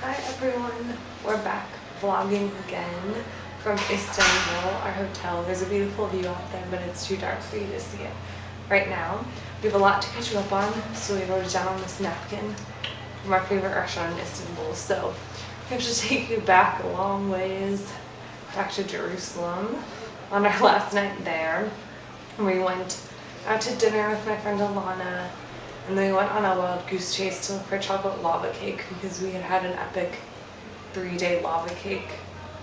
Hi everyone, we're back vlogging again from Istanbul, our hotel. There's a beautiful view out there, but it's too dark for you to see it right now. We have a lot to catch you up on, so we wrote it down on this napkin from our favorite restaurant in Istanbul. So we have to take you back a long ways, back to Jerusalem on our last night there. We went out to dinner with my friend Alana, and then we went on a wild goose chase to look for chocolate lava cake because we had had an epic 3-day lava cake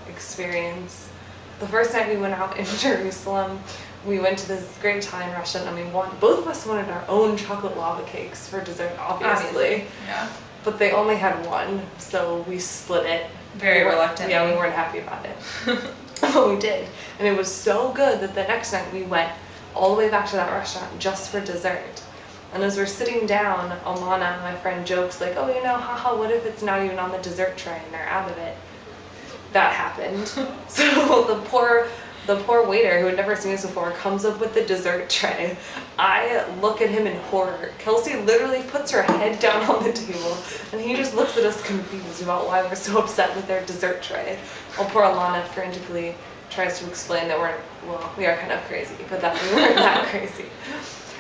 experience. The first night we went out in Jerusalem, we went to this great Italian restaurant and both of us wanted our own chocolate lava cakes for dessert, obviously. Yeah. But they only had one, so we split it. Very reluctantly. Yeah, we weren't happy about it. But we did. And it was so good that the next night we went all the way back to that restaurant just for dessert. And as we're sitting down, Alana, my friend, jokes like, oh, haha, what if it's not even on the dessert tray and they're out of it? That happened. So the poor waiter who had never seen us before comes up with the dessert tray. I look at him in horror. Kelsey literally puts her head down on the table and he just looks at us confused about why we're so upset with their dessert tray. While poor Alana frantically tries to explain that we are kind of crazy, but that we weren't that crazy.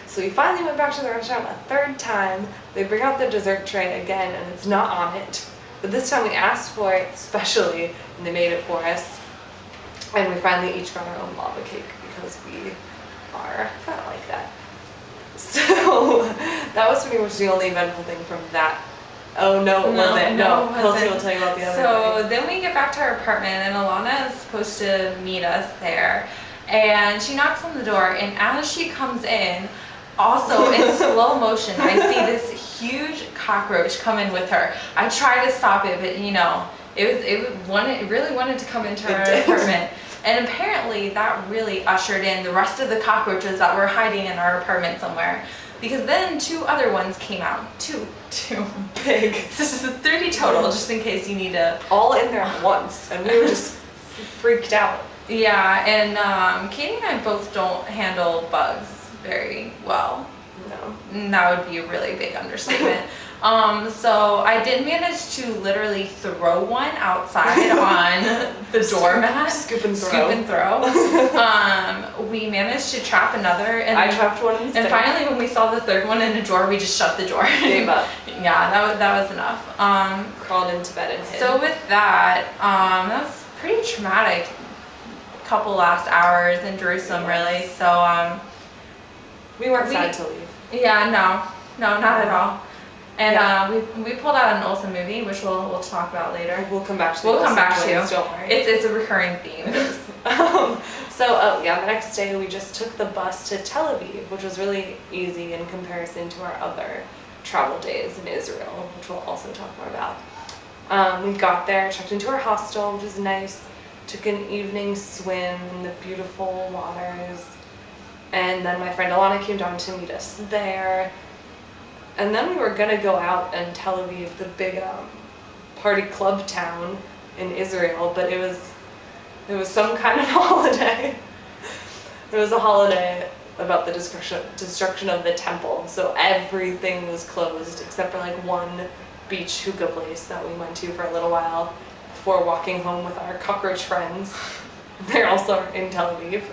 So we finally went back to the restaurant a third time. They bring out the dessert tray again and it's not on it. But this time we asked for it specially and they made it for us. And we finally each got our own lava cake because we are kind of like that. So that was pretty much the only eventful thing from that. Oh no, it wasn't. No, Kelsey will tell you about the other thing. Then we get back to our apartment and Alana is supposed to meet us there. And she knocks on the door and as she comes in, also in slow motion, I see this huge cockroach come in with her. I try to stop it, but it really wanted to come into our apartment. And apparently that really ushered in the rest of the cockroaches that were hiding in our apartment somewhere. Because then 2 other ones came out. Two big. This is a 30 total, just in case you need to. All in there at once, and we were just freaked out. Yeah, and Katie and I both don't handle bugs very well. No. And that would be a really big understatement. So I did manage to literally throw one outside on the doormat. Scoop and throw. We managed to trap another. And I trapped one in the And finally when we saw the third one in the drawer, we just shut the drawer. Gave up. Yeah, that was enough. Crawled into bed and hid. So with that, that's pretty traumatic couple last hours in Jerusalem, really. So we weren't sad to leave. Yeah, no, not at all. And we pulled out an Olsen movie, which we'll talk about later. We'll come back to. Don't worry. It's a recurring theme. The next day we just took the bus to Tel Aviv, which was really easy in comparison to our other travel days in Israel, which we'll also talk more about. We got there, checked into our hostel, which was nice. Took an evening swim in the beautiful waters. And then my friend Alana came down to meet us there. And then we were gonna go out in Tel Aviv, the big party club town in Israel, but it was some kind of holiday. It was a holiday about the destruction of the temple, so everything was closed except for like one beach hookah place that we went to for a little while before walking home with our cockroach friends. They're also in Tel Aviv.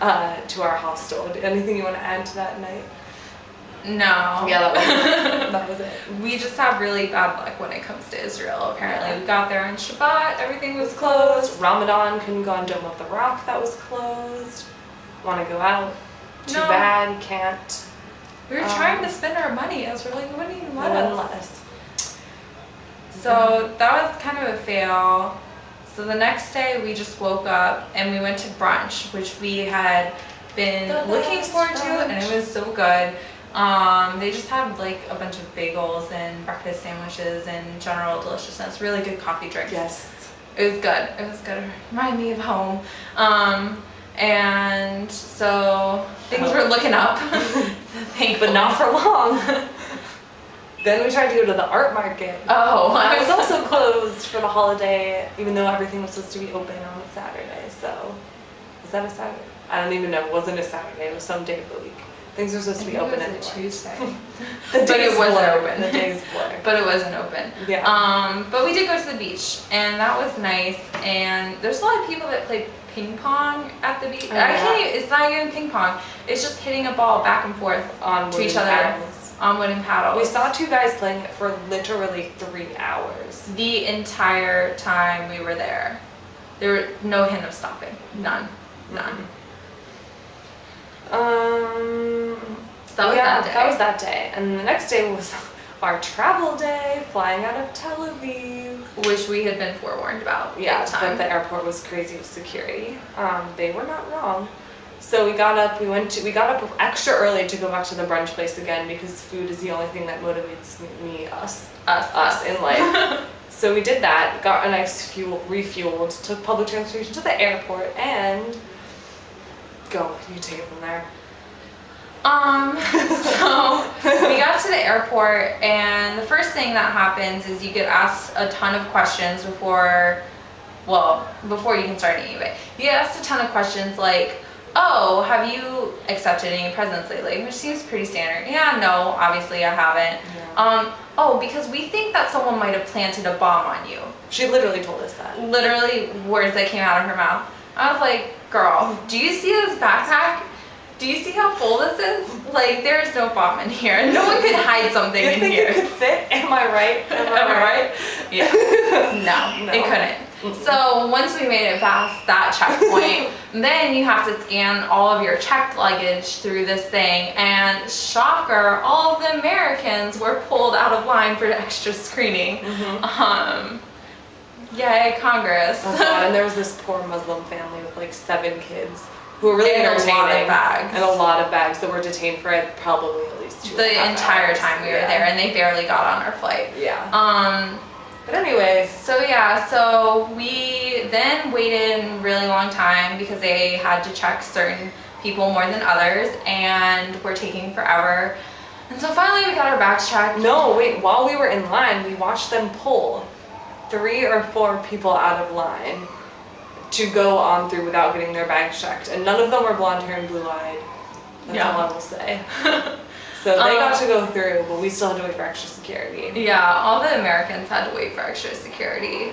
To our hostel. Anything you want to add to that night? No. Yeah, that was it. We just have really bad luck when it comes to Israel, apparently. Yeah. We got there on Shabbat, everything was closed. Ramadan, couldn't go on Dome of the Rock, that was closed. Want to go out? Too bad, can't. We were trying to spend our money. I was really, you wouldn't even let us. So that was kind of a fail. So the next day we just woke up and we went to brunch, which we had been looking forward to, and it was so good. They just had like a bunch of bagels and breakfast sandwiches and general deliciousness. Really good coffee drinks. Yes. It was good. It was good. It reminded me of home. And so things were looking up. But not for long. Then we tried to go to the art market. Oh. It was also closed for the holiday, even though everything was supposed to be open on a Saturday. So, was that a Saturday? I don't even know. It wasn't a Saturday. It was some day of the week. Things were supposed to be open anyway. Tuesday. The But it wasn't blur. open. The days blur. But it wasn't open. Yeah. But we did go to the beach, and that was nice. And there's a lot of people that play ping pong at the beach. Oh, I yeah. can't even, it's not even ping pong. It's just hitting a ball back and forth On to each wooden other paddles. on wooden paddles. We saw 2 guys playing it for literally 3 hours. The entire time we were there. There were no hint of stopping. None. So that was that day. That was that day. And the next day was our travel day, flying out of Tel Aviv. Which we had been forewarned about. Yeah, big time. but the airport was crazy with security. They were not wrong. So we got up extra early to go back to the brunch place again because food is the only thing that motivates us in life. So we did that, got a nice refueled, took public transportation to the airport, and you take it from there. So we got to the airport, and the first thing that happens is you get asked a ton of questions before you can start anyway. You get asked a ton of questions like, oh, have you accepted any presents lately? Which seems pretty standard. Yeah, no, obviously I haven't. Yeah. Because we think that someone might have planted a bomb on you. She literally told us that. Literally words that came out of her mouth. I was like, girl, do you see this backpack? Do you see how full this is? Like, there's no bomb in here. No one could hide something in think here. It could fit? Am I right? Am I right? Yeah. No, it couldn't. So once we made it past that checkpoint, then you have to scan all of your checked luggage through this thing, and shocker, all of the Americans were pulled out of line for extra screening. Yay, Congress. Oh God, and there was this poor Muslim family with like 7 kids who were really entertaining. And a lot of bags that were detained for probably at least 2.5 hours. The entire time we were there, and they barely got on our flight. Yeah. But anyways. So we then waited a really long time because they had to check certain people more than others, and were taking forever. And so finally we got our bags checked. No, wait, while we were in line, we watched them pull 3 or 4 people out of line to go on through without getting their bags checked. And none of them were blonde hair and blue-eyed. That's all I will say. So they got to go through, but we still had to wait for extra security. Yeah, all the Americans had to wait for extra security.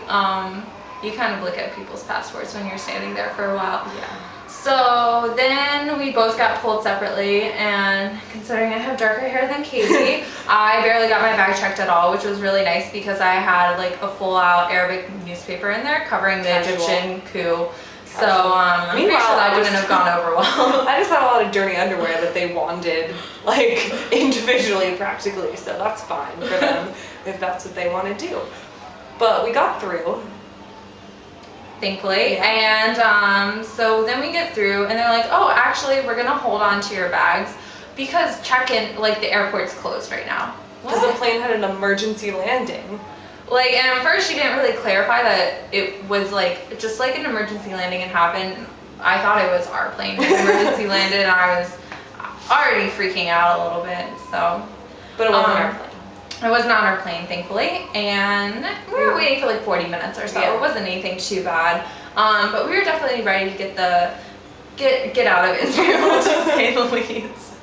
You kind of look at people's passports when you're standing there for a while. Yeah. So then we both got pulled separately, and considering I have darker hair than Katie, I barely got my bag checked at all, which was really nice because I had like a full-out Arabic newspaper in there covering the Egyptian coup. So I'm pretty sure that wouldn't have gone over well. I just had a lot of dirty underwear that they wanted, like, individually, practically, so that's fine for them if that's what they want to do. But we got through. Thankfully. Yeah. And so then we get through, and they're like, oh, actually, we're going to hold on to your bags because check-in, like, the airport's closed right now. Because the plane had an emergency landing. Like, and at first she didn't really clarify that it was like, just like an emergency landing had happened. I thought it was our plane that emergency landed, and I was already freaking out a little bit, so. But it wasn't our plane. It wasn't on our plane, thankfully, and we were waiting for like 40 minutes or so. Yeah. It wasn't anything too bad, but we were definitely ready to get out of Israel, to say the least.